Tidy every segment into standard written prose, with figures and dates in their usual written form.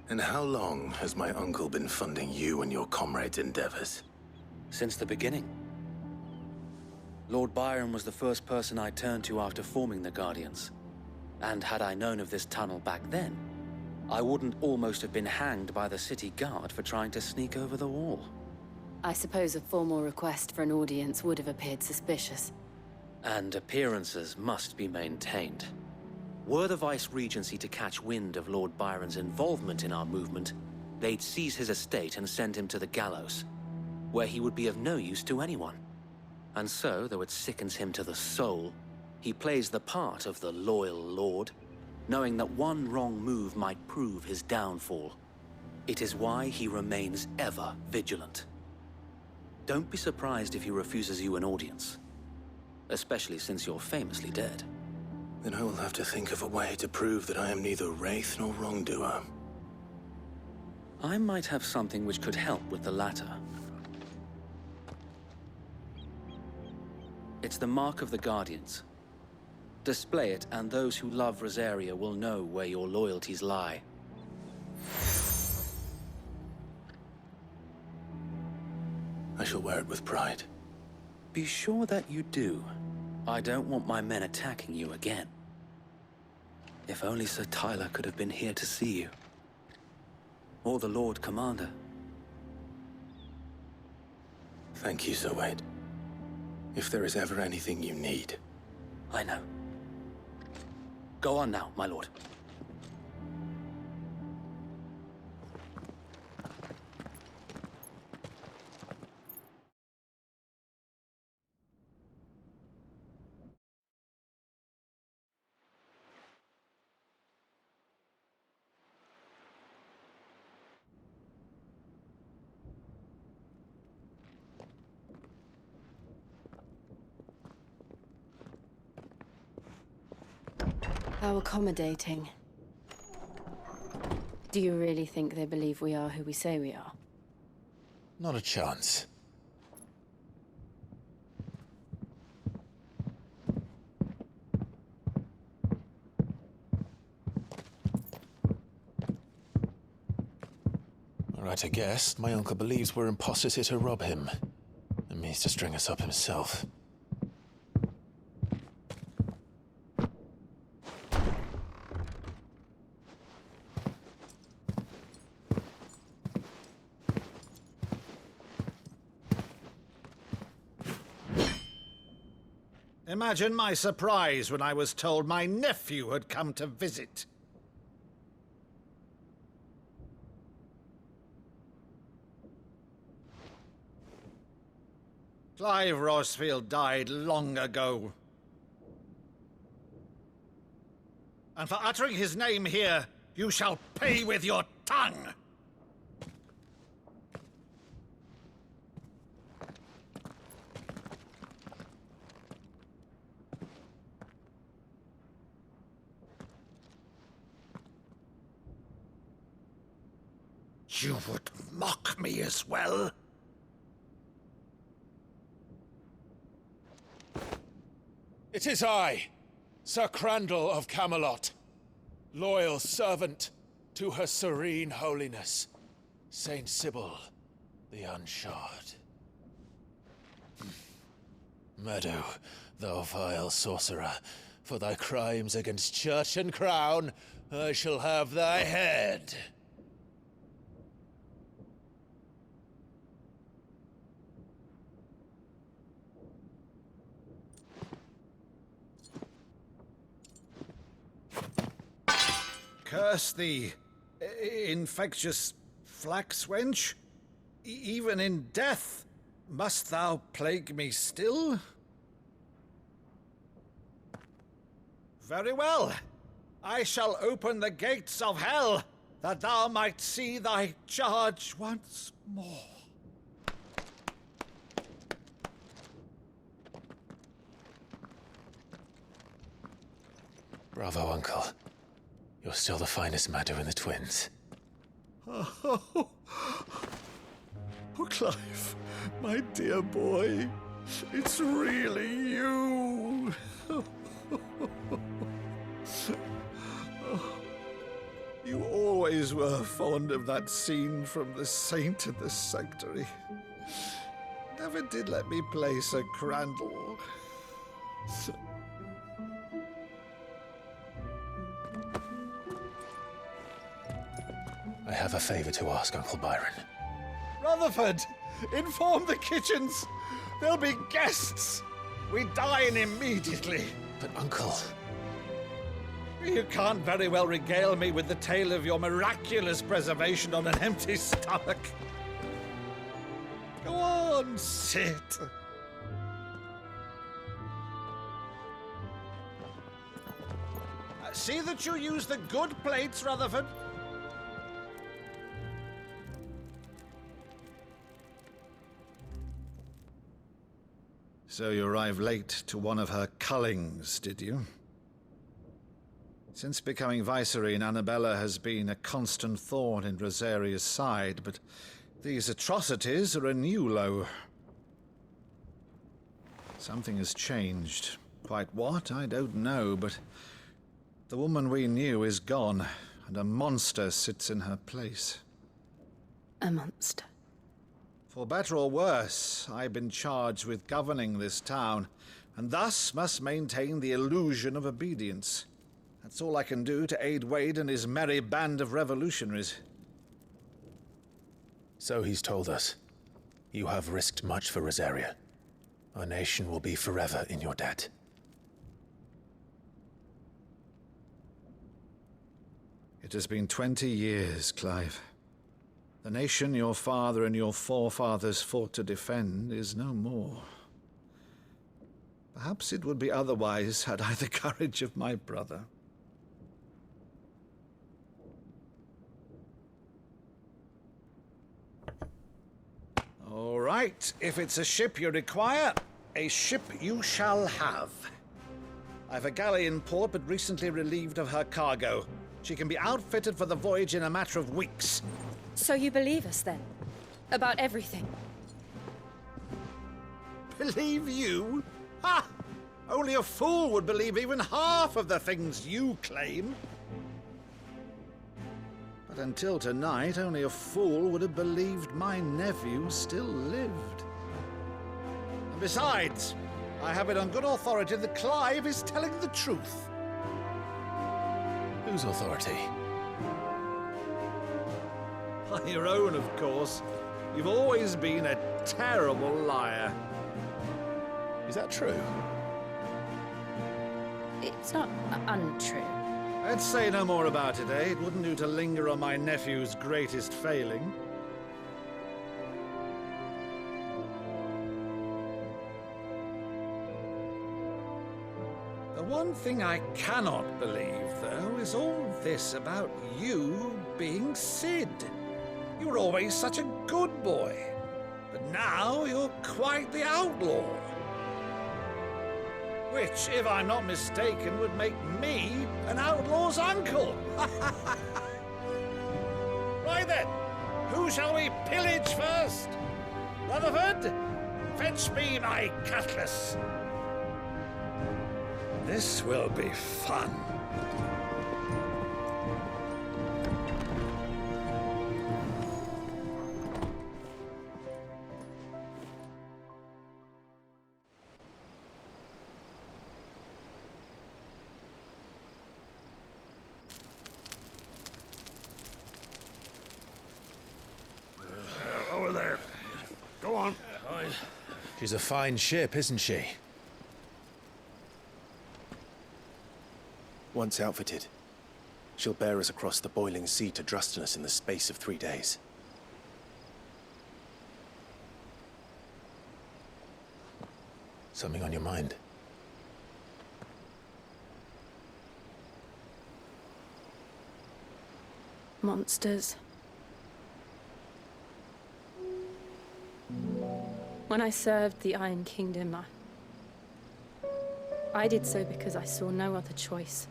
And how long has my uncle been funding you and your comrades' endeavors? Since the beginning. Lord Byron was the first person I turned to after forming the Guardians. And had I known of this tunnel back then, I wouldn't almost have been hanged by the city guard for trying to sneak over the wall. I suppose a formal request for an audience would have appeared suspicious. And appearances must be maintained. Were the Vice-Regency to catch wind of Lord Byron's involvement in our movement, they'd seize his estate and send him to the gallows, where he would be of no use to anyone. And so, though it sickens him to the soul, he plays the part of the loyal lord, knowing that one wrong move might prove his downfall. It is why he remains ever vigilant. Don't be surprised if he refuses you an audience, especially since you're famously dead. Then I will have to think of a way to prove that I am neither wraith nor wrongdoer. I might have something which could help with the latter. It's the mark of the Guardians. Display it, and those who love Rosaria will know where your loyalties lie. I shall wear it with pride. Be sure that you do. I don't want my men attacking you again. If only Sir Tyler could have been here to see you. Or the Lord Commander. Thank you, Sir Wade. If there is ever anything you need. I know. Go on now, my lord. How accommodating. Do you really think they believe we are who we say we are? Not a chance. Right, I guess. My uncle believes we're imposters here to rob him. And means to string us up himself. Imagine my surprise when I was told my nephew had come to visit. Clive Rosfield died long ago. And for uttering his name here, you shall pay with your tongue! You would mock me as well? It is I, Sir Crandall of Camelot, loyal servant to Her Serene Holiness, Saint Sybil the Unshod. Meadow, thou vile sorcerer, for thy crimes against church and crown, I shall have thy head. Curse thee, infectious flax wench. Even in death, must thou plague me still? Very well. I shall open the gates of hell, that thou might see thy charge once more. Bravo, Uncle. You're still the finest Maddo in the twins. Oh, Clive, my dear boy, it's really you. You always always were fond of that scene from The Saint and the Sanctuary. Never did let me play Sir Crandall. I have a favor to ask, Uncle Byron. Rutherford, inform the kitchens. There'll be guests. We dine immediately. But, Uncle... You can't very well regale me with the tale of your miraculous preservation on an empty stomach. Go on, sit. See that you use the good plates, Rutherford. So you arrived late to one of her cullings, did you? Since becoming Vicereine, Annabella has been a constant thorn in Rosaria's side, but these atrocities are a new low. Something has changed. Quite what, I don't know, but the woman we knew is gone, and a monster sits in her place. A monster. For better or worse, I've been charged with governing this town, and thus must maintain the illusion of obedience. That's all I can do to aid Wade and his merry band of revolutionaries. So he's told us. You have risked much for Rosaria. Our nation will be forever in your debt. It has been 20 years, Clive. The nation your father and your forefathers fought to defend is no more. Perhaps it would be otherwise had I the courage of my brother. All right, if it's a ship you require, a ship you shall have. I've a galley in port, but recently relieved of her cargo. She can be outfitted for the voyage in a matter of weeks. So you believe us, then? About everything? Believe you? Ha! Only a fool would believe even half of the things you claim. But until tonight, only a fool would have believed my nephew still lived. And besides, I have it on good authority that Clive is telling the truth. Whose authority? On your own, of course. You've always been a terrible liar. Is that true? It's not untrue. Let's say no more about it, eh? It wouldn't do to linger on my nephew's greatest failing. The one thing I cannot believe, though, is all this about you being Sid. You were always such a good boy, but now you're quite the outlaw. Which, if I'm not mistaken, would make me an outlaw's uncle. Right then, who shall we pillage first? Rutherford, fetch me my cutlass. This will be fun. Over there. Go on. She's a fine ship, isn't she? Once outfitted, she'll bear us across the boiling sea to Drustinus in the space of 3 days. Something on your mind? Monsters. When I served the Iron Kingdom, I did so because I saw no other choice.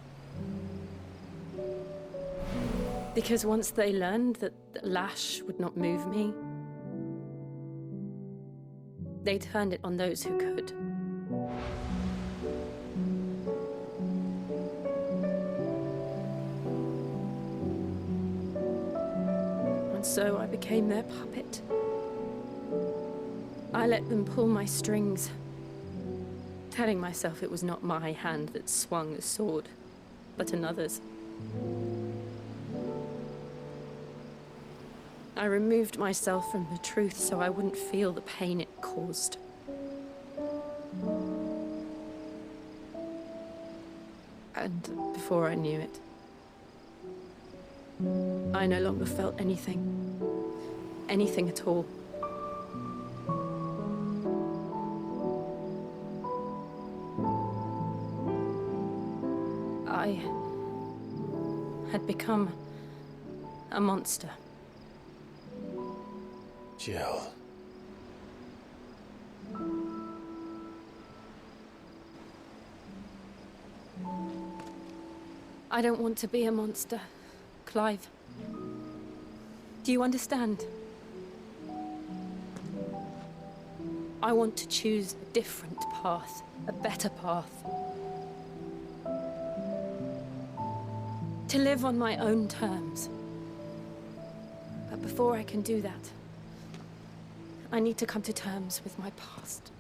Because once they learned that Lash would not move me, they turned it on those who could. so I became their puppet. I let them pull my strings, telling myself it was not my hand that swung the sword, but another's. I removed myself from the truth so I wouldn't feel the pain it caused. And before I knew it, I no longer felt anything. Anything at all. I had become a monster. Jill. I don't want to be a monster, Clive. Do you understand? I want to choose a different path, a better path. To live on my own terms. But before I can do that, I need to come to terms with my past.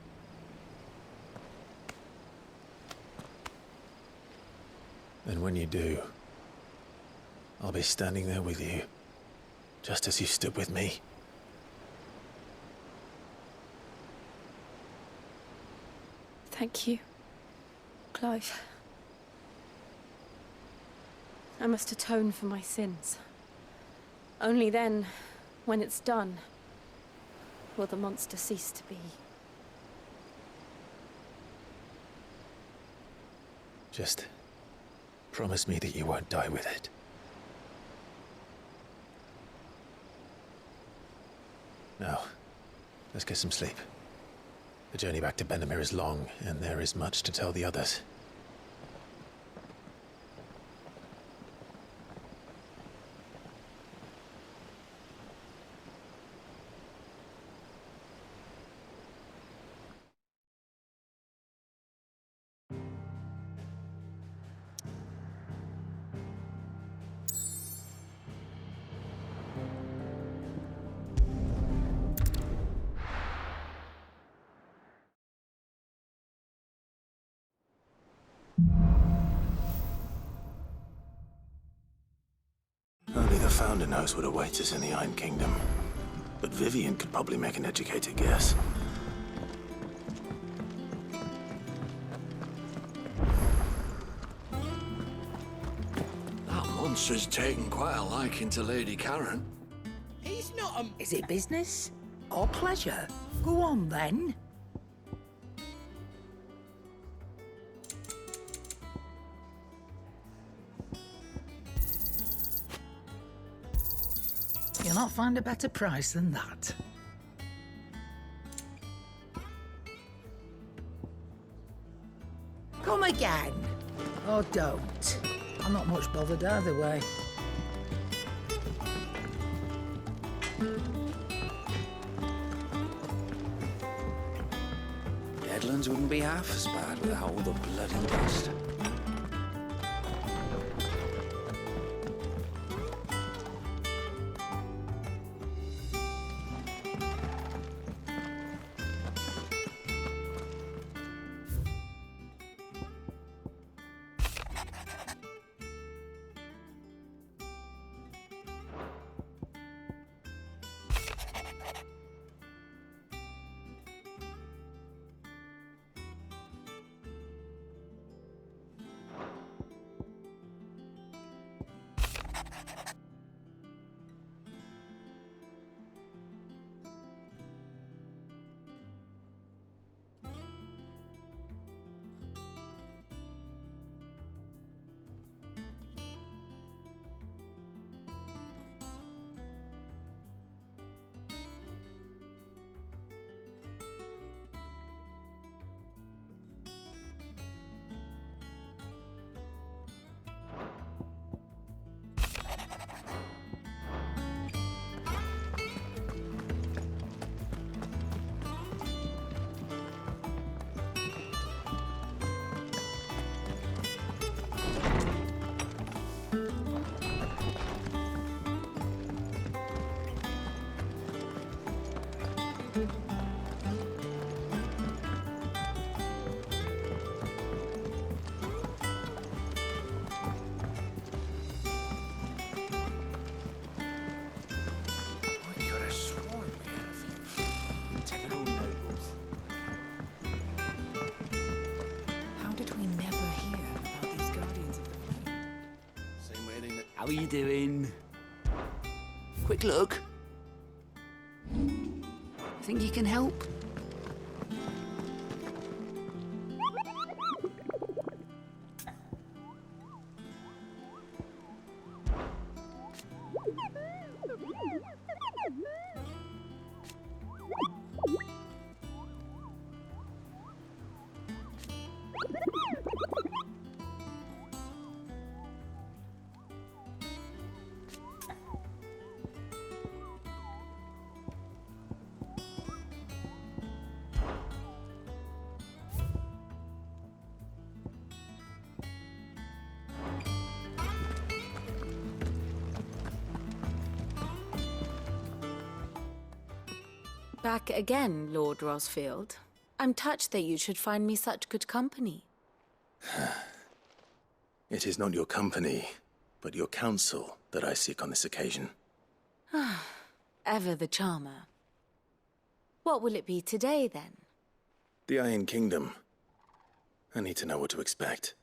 And when you do, I'll be standing there with you, just as you stood with me. Thank you, Clive. I must atone for my sins. Only then, when it's done, will the monster cease to be. Just promise me that you won't die with it. Now, let's get some sleep. The journey back to Benamir is long, and there is much to tell the others. Only the Founder knows what awaits us in the Iron Kingdom. But Vivian could probably make an educated guess. That monster's taken quite a liking to Lady Karen. He's not a... Is it business? Or pleasure? Go on, then. You'll not find a better price than that. Come again. Or don't. I'm not much bothered either way. Deadlands wouldn't be half as bad without all the blood and dust. How are you doing? Quick look. Think you can help? Back again, Lord Rosfield. I'm touched that you should find me such good company. It is not your company, but your counsel that I seek on this occasion. Ever the charmer. What will it be today, then? The Iron Kingdom. I need to know what to expect.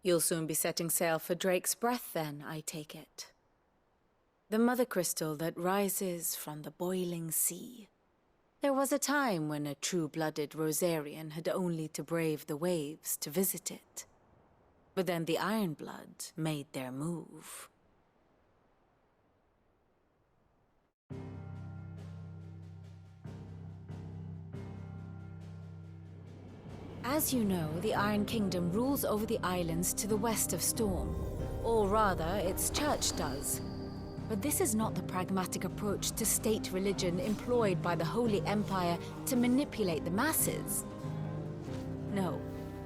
You'll soon be setting sail for Drake's Breath, then, I take it. The mother crystal that rises from the boiling sea. There was a time when a true-blooded Rosarian had only to brave the waves to visit it. But then the Ironblood made their move. As you know, the Iron Kingdom rules over the islands to the west of Storm. Or rather, its church does. But this is not the pragmatic approach to state religion employed by the Holy Empire to manipulate the masses. No,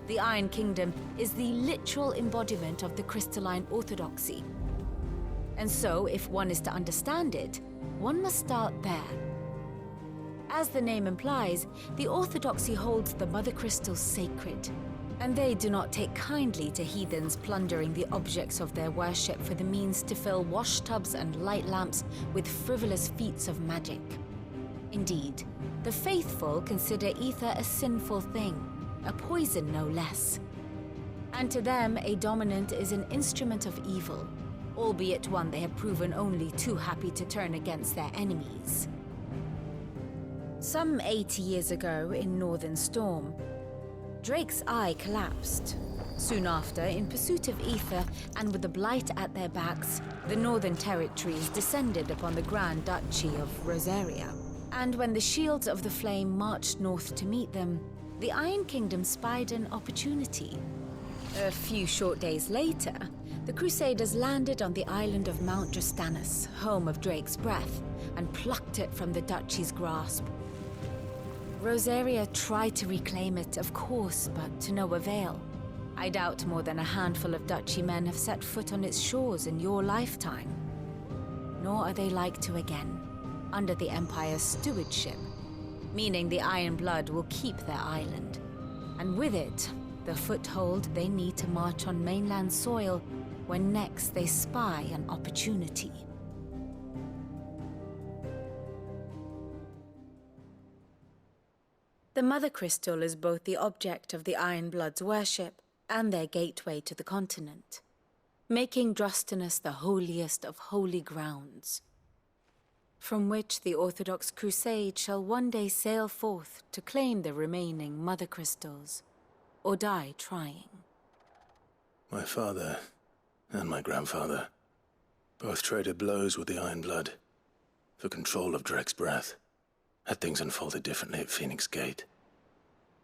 the Iron Kingdom is the literal embodiment of the crystalline orthodoxy. And so, if one is to understand it, one must start there. As the name implies, the orthodoxy holds the mother crystals sacred, and they do not take kindly to heathens plundering the objects of their worship for the means to fill washtubs and light lamps with frivolous feats of magic. Indeed, the faithful consider ether a sinful thing, a poison no less. And to them, a dominant is an instrument of evil, albeit one they have proven only too happy to turn against their enemies. Some 80 years ago in Northern Storm, Drake's eye collapsed. Soon after, in pursuit of ether and with the blight at their backs, the Northern Territories descended upon the Grand Duchy of Rosaria. And when the Shields of the Flame marched north to meet them, the Iron Kingdom spied an opportunity. A few short days later, the Crusaders landed on the island of Mount Drastanus, home of Drake's Breath, and plucked it from the Duchy's grasp. Rosaria tried to reclaim it, of course, but to no avail. I doubt more than a handful of Duchy men have set foot on its shores in your lifetime. Nor are they like to again, under the Empire's stewardship, meaning the Iron Blood will keep their island, and with it, the foothold they need to march on mainland soil when next they spy an opportunity. The Mother Crystal is both the object of the Iron Blood's worship and their gateway to the continent, making Drastanus the holiest of holy grounds, from which the Orthodox Crusade shall one day sail forth to claim the remaining Mother Crystals, or die trying. My father and my grandfather both traded blows with the Iron Blood for control of Drake's Breath. Had things unfolded differently at Phoenix Gate,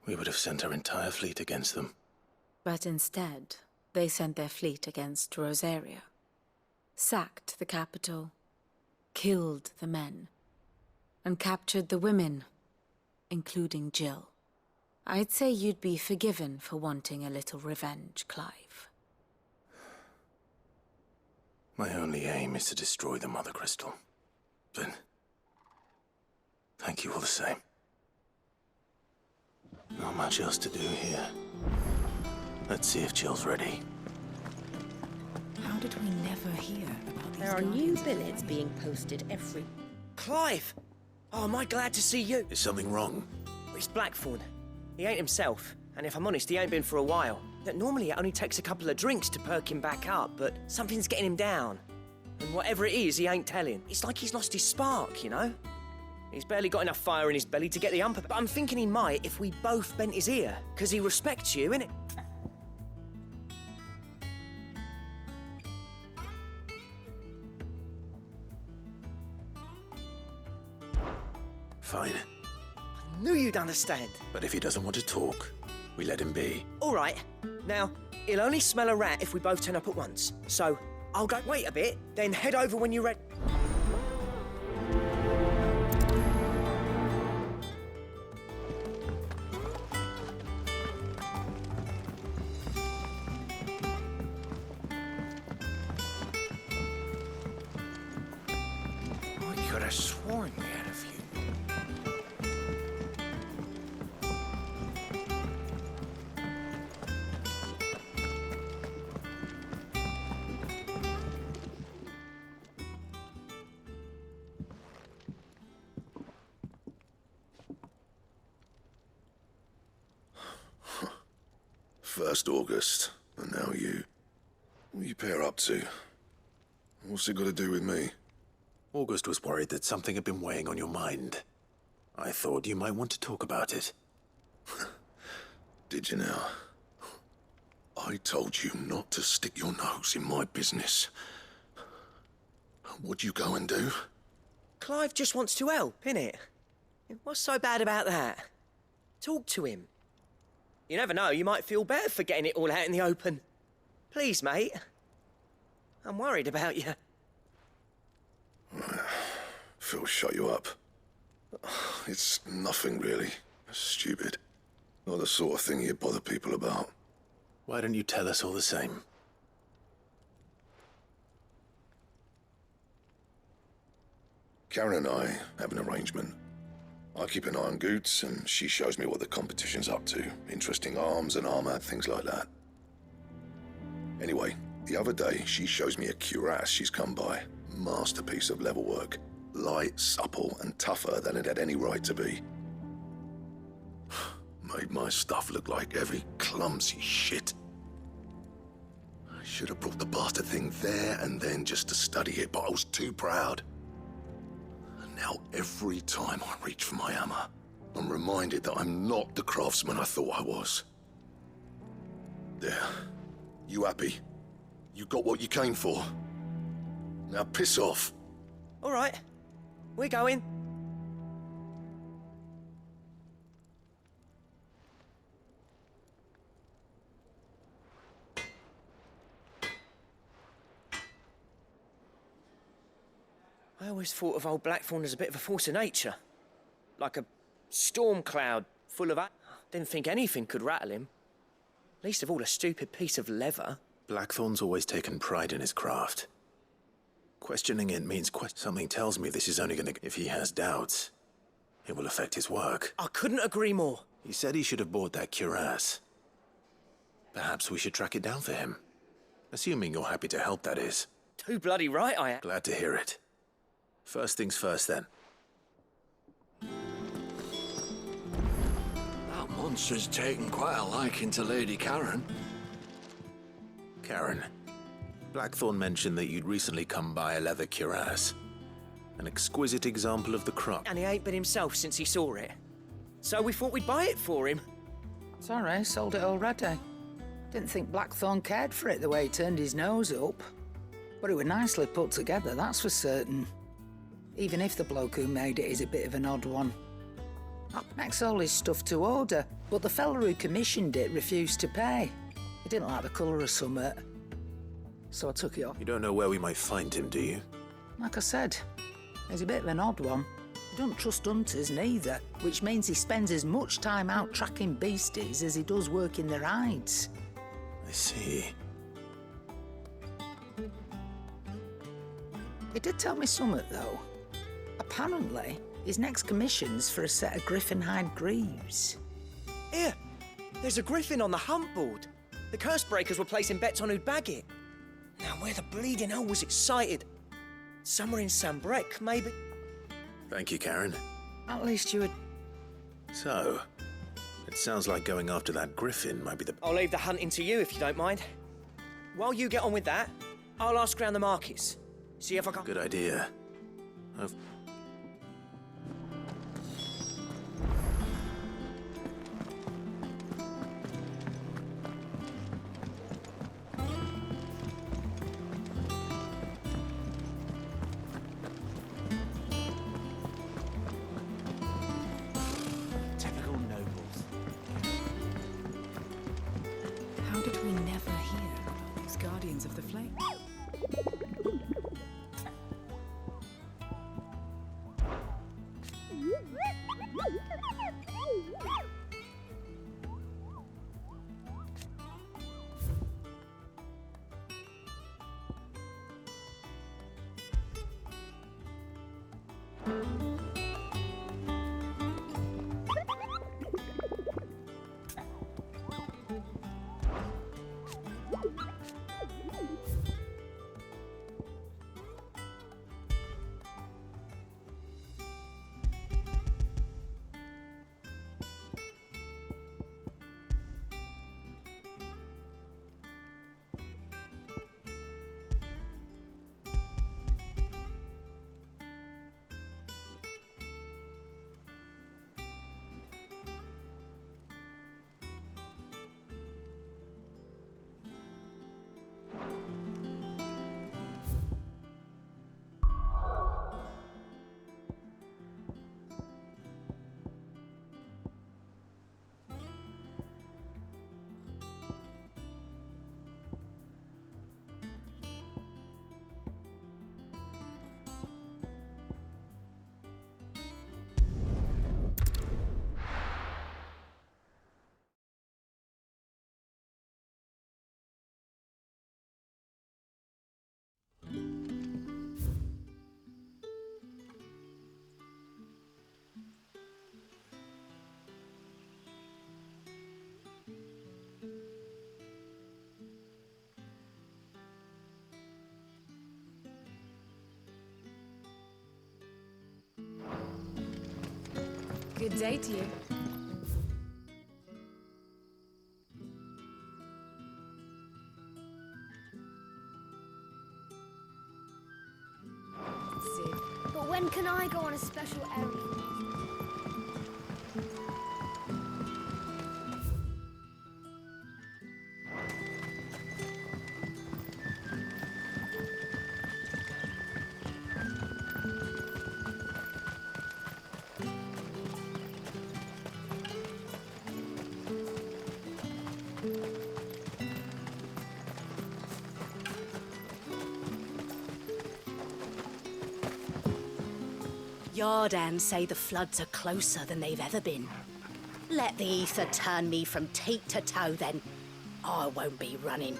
we would have sent our entire fleet against them. But instead, they sent their fleet against Rosaria, sacked the capital, killed the men, and captured the women, including Jill. I'd say you'd be forgiven for wanting a little revenge, Clive. My only aim is to destroy the Mother Crystal. But thank you all the same. Not much else to do here. Let's see if Jill's ready. How did we never hear about these There are new billets being posted every... Clive! Oh, am I glad to see you? Is something wrong? It's Blackthorn. He ain't himself, and if I'm honest, he ain't been for a while. That normally it only takes a couple of drinks to perk him back up, but something's getting him down. And whatever it is, he ain't telling. It's like he's lost his spark, you know? He's barely got enough fire in his belly to get the ump. But I'm thinking he might if we both bent his ear, because he respects you, innit? Fine. I knew you'd understand. But if he doesn't want to talk, we let him be. All right. Now, he'll only smell a rat if we both turn up at once. So, I'll go wait a bit, then head over when you're ready. I could have sworn we had a few. First August, and now you. What are you pair up to? What's it got to do with me? August was worried that something had been weighing on your mind. I thought you might want to talk about it. Did you now? I told you not to stick your nose in my business. What'd you go and do? Clive just wants to help, innit? What's so bad about that? Talk to him. You never know, you might feel better for getting it all out in the open. Please, mate. I'm worried about you. Phil shut you up. It's nothing really. Stupid. Not the sort of thing you bother people about. Why don't you tell us all the same? Karen and I have an arrangement. I keep an eye on Goots, and she shows me what the competition's up to. Interesting arms and armor, things like that. Anyway, the other day, she shows me a cuirass she's come by. Masterpiece of level work. Light, supple, and tougher than it had any right to be. Made my stuff look like heavy, clumsy shit. I should have brought the bastard thing there and then just to study it, but I was too proud. Now, every time I reach for my hammer, I'm reminded that I'm not the craftsman I thought I was. There. You happy? You got what you came for? Now piss off. All right. We're going. I always thought of old Blackthorn as a bit of a force of nature. Like a storm cloud full of... Didn't think anything could rattle him. Least of all a stupid piece of leather. Blackthorn's always taken pride in his craft. Questioning it means something tells me this is only gonna... If he has doubts, it will affect his work. I couldn't agree more. He said he should have bought that cuirass. Perhaps we should track it down for him. Assuming you're happy to help, that is. Too bloody right I am. Glad to hear it. First things first, then. That monster's taken quite a liking to Lady Karen. Karen, Blackthorn mentioned that you'd recently come by a leather cuirass. An exquisite example of the craft. And he ain't been himself since he saw it. So we thought we'd buy it for him. Sorry, sold it already. Didn't think Blackthorn cared for it the way he turned his nose up. But it was nicely put together, that's for certain. Even if the bloke who made it is a bit of an odd one. Makes all his stuff to order, but the fella who commissioned it refused to pay. He didn't like the colour of summit, so I took it off. You don't know where we might find him, do you? Like I said, he's a bit of an odd one. He don't trust hunters neither, which means he spends as much time out tracking beasties as he does working their hides. I see. He did tell me something, though. Apparently, his next commission's for a set of griffin hide greaves. Here, there's a griffin on the hunt board. The curse breakers were placing bets on who'd bag it. Now, where the bleeding hell was excited? Somewhere in Sambrec, maybe? Thank you, Karen. At least you would... So, it sounds like going after that griffin might be the... I'll leave the hunting to you if you don't mind. While you get on with that, I'll ask round the markets. See if I can... Good idea. Typical nobles. How did we never hear about these Guardians of the Flame? Good day to you. But when can I go on a special errand? Yardan say the floods are closer than they've ever been. Let the ether turn me from teat to toe then. I won't be running.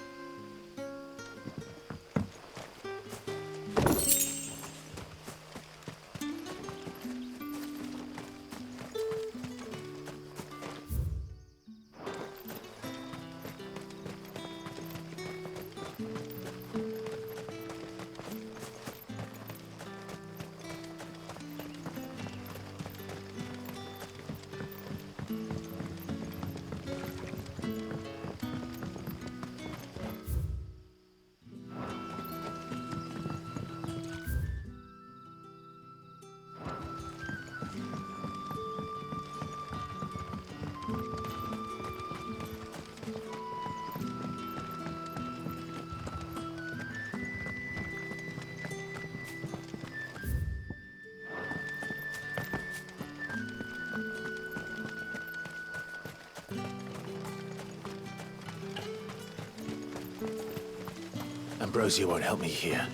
Ambrosia won't help me here.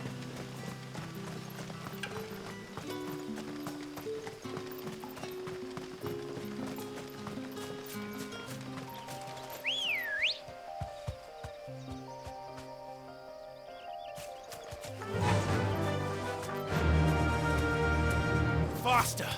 Faster!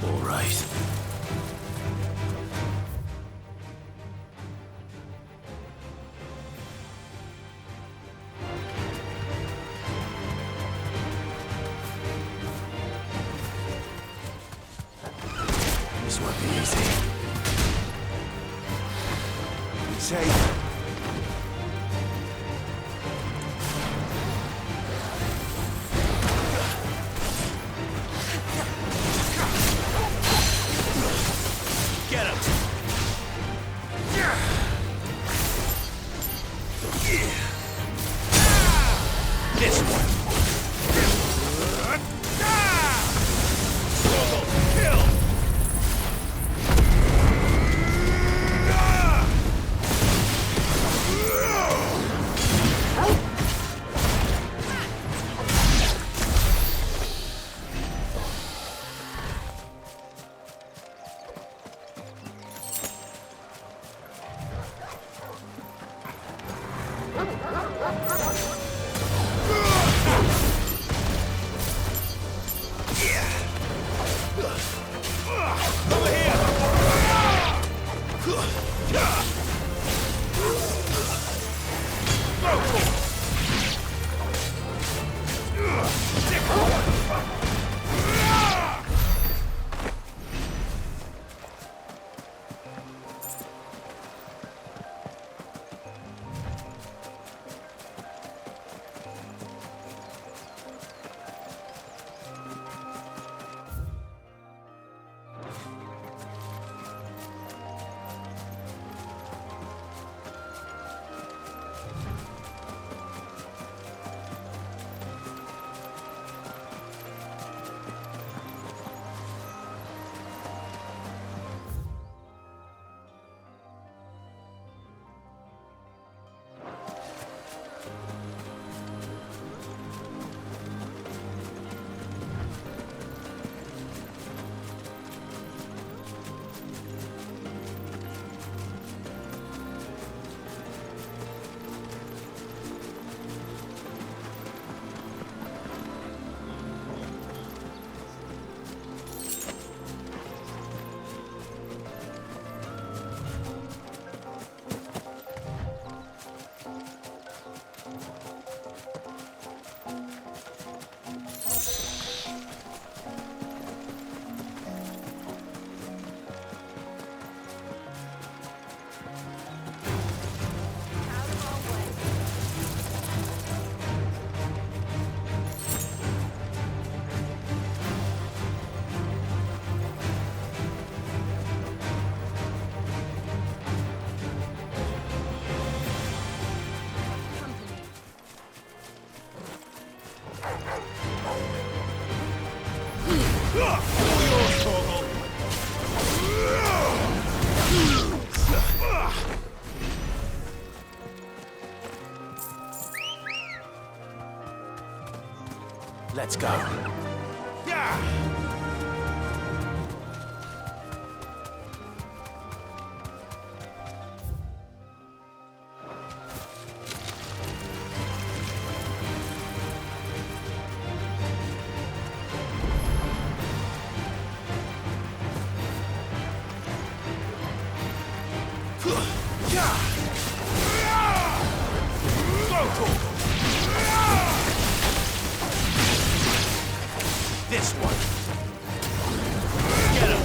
All right. Say. Get him! This one! Kill! Let's go. This one. Get him.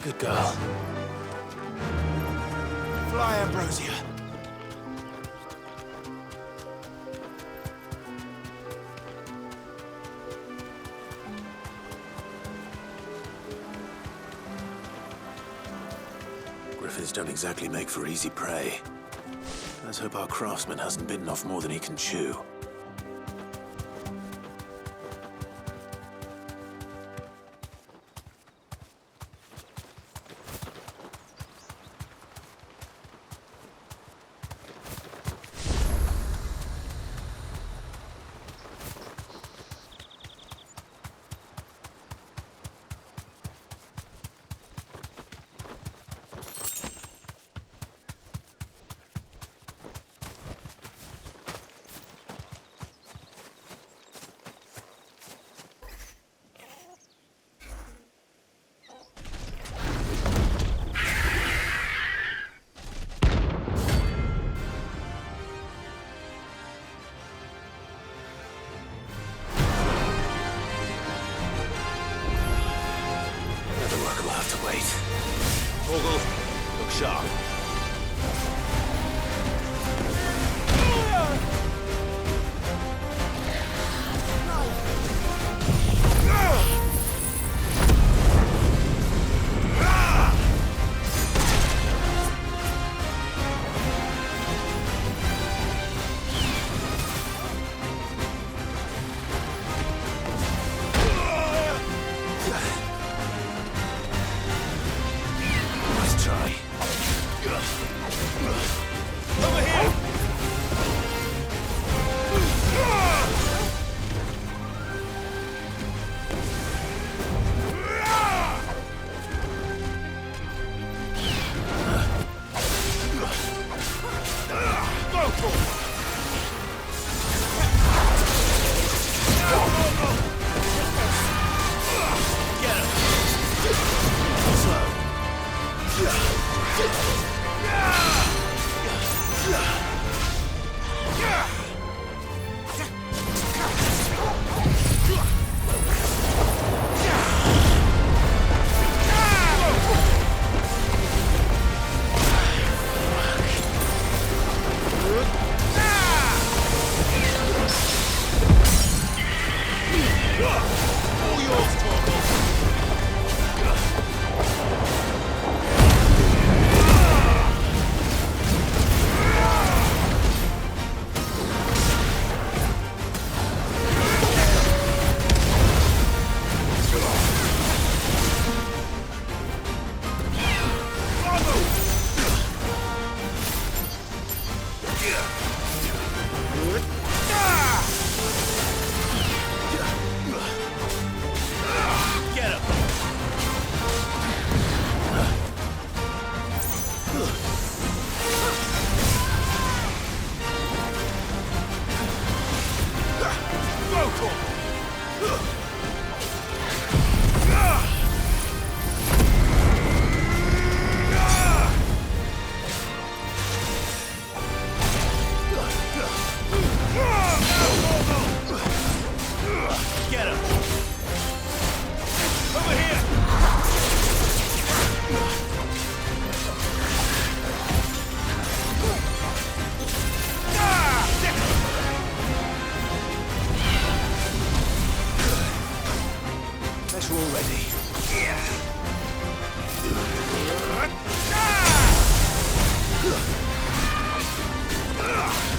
Good girl. Fly, Ambrosia. Griffins don't exactly make for easy prey. Let's hope our craftsman hasn't bitten off more than he can chew.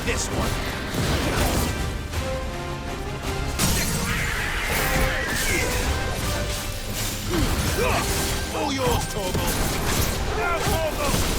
This one. All yours, Torgal. Now, Torgal.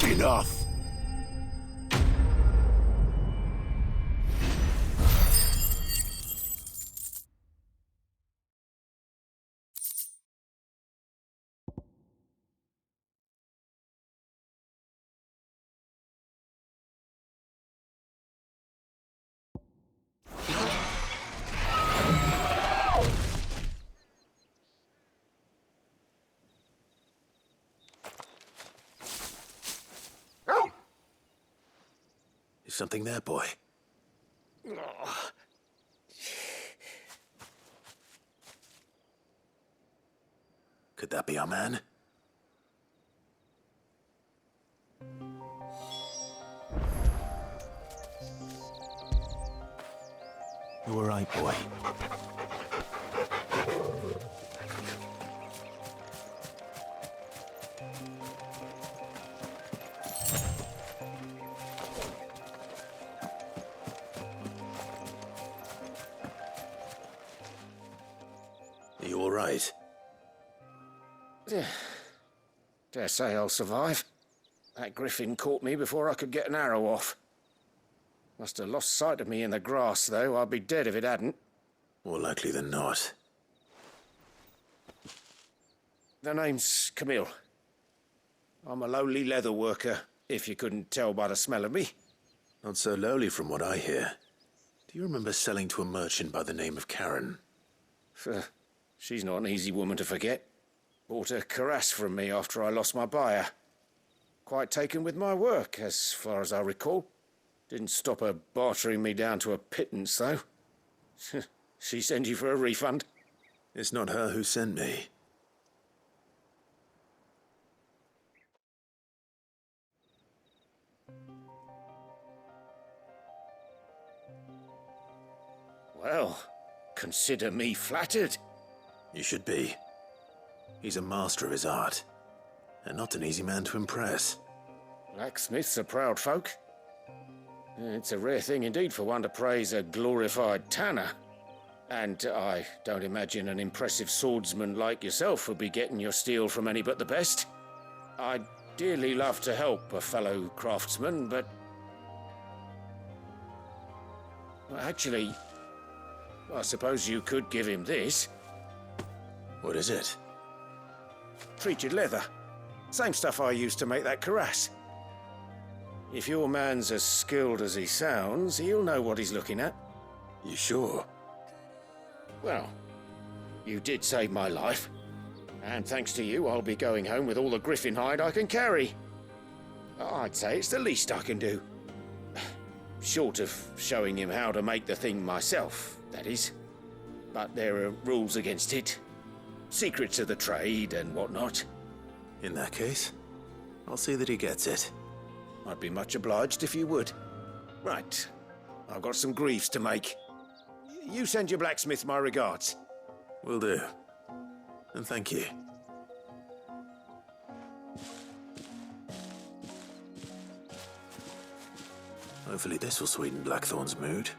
Enough! Is something there, boy? Could that be our man? You all right, boy? You all right? Dare say I'll survive. That griffin caught me before I could get an arrow off. Must have lost sight of me in the grass, though. I'd be dead if it hadn't. More likely than not. The name's Camille. I'm a lowly leather worker, if you couldn't tell by the smell of me. Not so lowly from what I hear. Do you remember selling to a merchant by the name of Karen? She's not an easy woman to forget. Bought a cuirass from me after I lost my buyer. Quite taken with my work, as far as I recall. Didn't stop her bartering me down to a pittance, though. She sent you for a refund? It's not her who sent me. Well, consider me flattered. You should be. He's a master of his art, and not an easy man to impress. Blacksmiths are proud folk. It's a rare thing indeed for one to praise a glorified tanner. And I don't imagine an impressive swordsman like yourself would be getting your steel from any but the best. I'd dearly love to help a fellow craftsman, but... well, actually, I suppose you could give him this. What is it? Treated leather. Same stuff I used to make that cuirass. If your man's as skilled as he sounds, he'll know what he's looking at. You sure? Well, you did save my life. And thanks to you, I'll be going home with all the griffin hide I can carry. I'd say it's the least I can do. Short of showing him how to make the thing myself, that is. But there are rules against it. Secrets of the trade and whatnot. In that case, I'll see that he gets it. I'd be much obliged if you would. Right. I've got some greaves to make. You send your blacksmith my regards. Will do. And thank you. Hopefully this will sweeten Blackthorn's mood.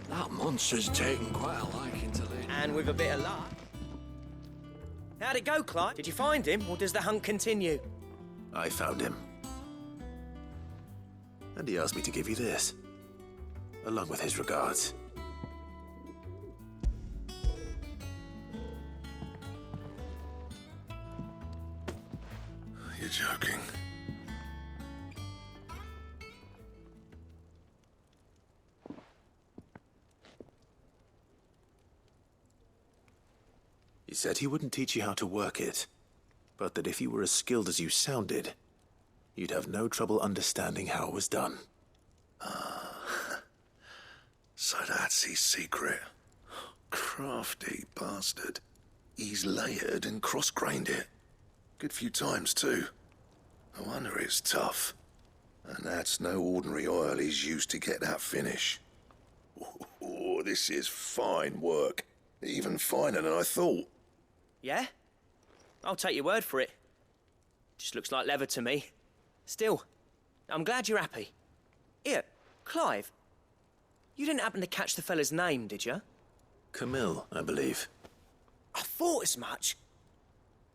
That monster's taken quite a liking to Lady. And with a bit of luck. How'd it go, Clive? Did you find him, or does the hunt continue? I found him. And he asked me to give you this, along with his regards. You're joking. He said he wouldn't teach you how to work it, but that if you were as skilled as you sounded, you'd have no trouble understanding how it was done. So that's his secret. Crafty bastard. He's layered and cross-grained it. Good few times, too. No wonder it's tough. And that's no ordinary oil he's used to get that finish. Oh, this is fine work. Even finer than I thought. Yeah? I'll take your word for it. Just looks like leather to me. Still, I'm glad you're happy. Here, Clive. You didn't happen to catch the fella's name, did you? Camille, I believe. I thought as much.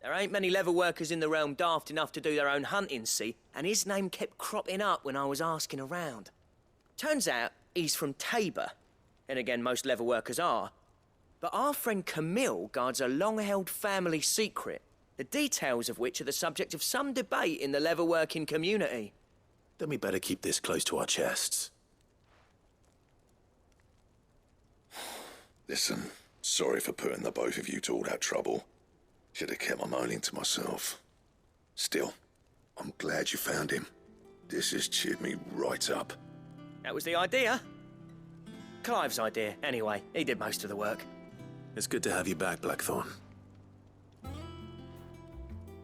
There ain't many leather workers in the realm daft enough to do their own hunting, see? And his name kept cropping up when I was asking around. Turns out, he's from Tabor. And again, most leather workers are. But our friend Camille guards a long-held family secret, the details of which are the subject of some debate in the leatherworking community. Then we better keep this close to our chests. Listen, sorry for putting the both of you to all that trouble. Should have kept my moaning to myself. Still, I'm glad you found him. This has cheered me right up. That was the idea. Clive's idea, anyway. He did most of the work. It's good to have you back, Blackthorn.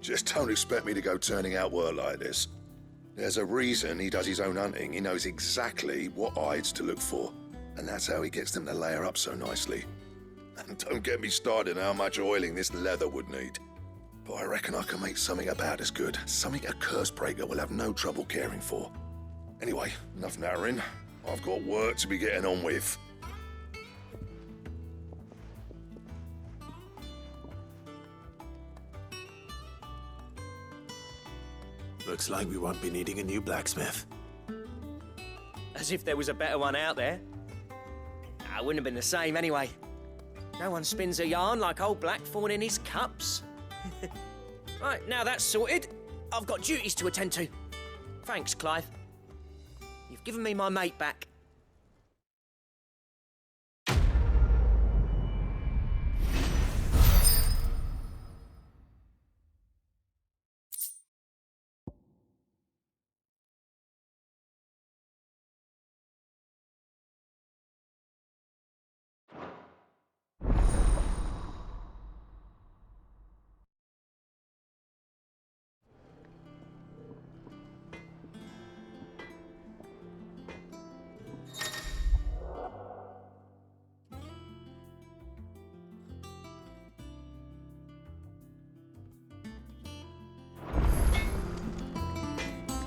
Just don't expect me to go turning out work like this. There's a reason he does his own hunting. He knows exactly what hides to look for. And that's how he gets them to layer up so nicely. And don't get me started on how much oiling this leather would need. But I reckon I can make something about as good. Something a Cursebreaker will have no trouble caring for. Anyway, enough narrowing. I've got work to be getting on with. Looks like we won't be needing a new blacksmith. As if there was a better one out there. It wouldn't have been the same anyway. No one spins a yarn like old Blackthorn in his cups. Right, now that's sorted, I've got duties to attend to. Thanks, Clive. You've given me my mate back.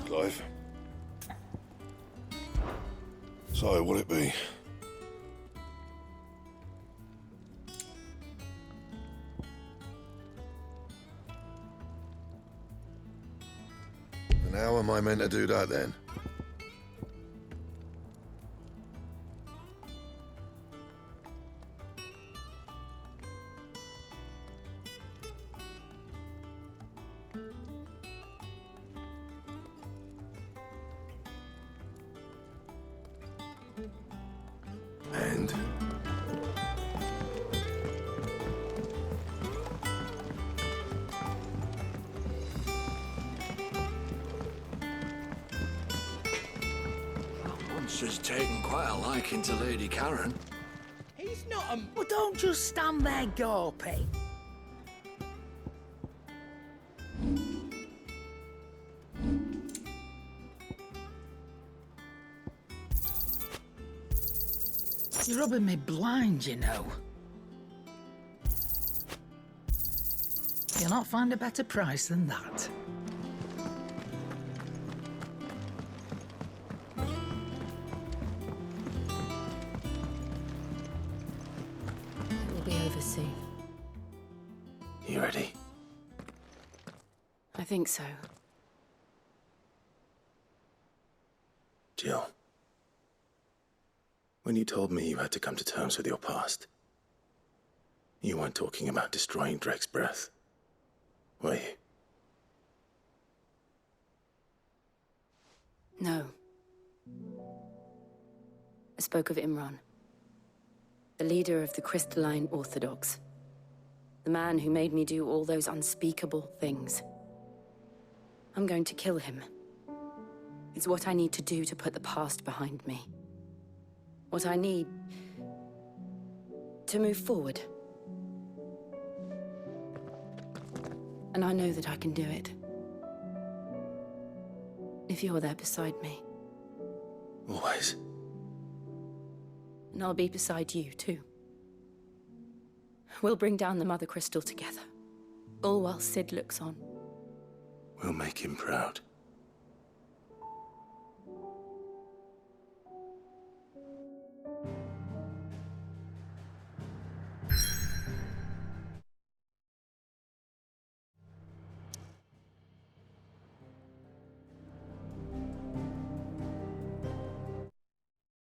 Clive. So, what'll it be? And how am I meant to do that then? And? That monster's taken quite a liking to Lady Karen. He's not a... Well, don't just stand there gawping. You're rubbing me blind, you know. You'll not find a better price than that. It will be over soon. You ready? I think so. Jill. When you told me you had to come to terms with your past, you weren't talking about destroying Drake's breath, were you? No. I spoke of Imran, the leader of the Crystalline Orthodox, the man who made me do all those unspeakable things. I'm going to kill him. It's what I need to do to put the past behind me. What I need to move forward. And I know that I can do it. If you're there beside me. Always. And I'll be beside you, too. We'll bring down the Mother Crystal together. All while Sid looks on. We'll make him proud.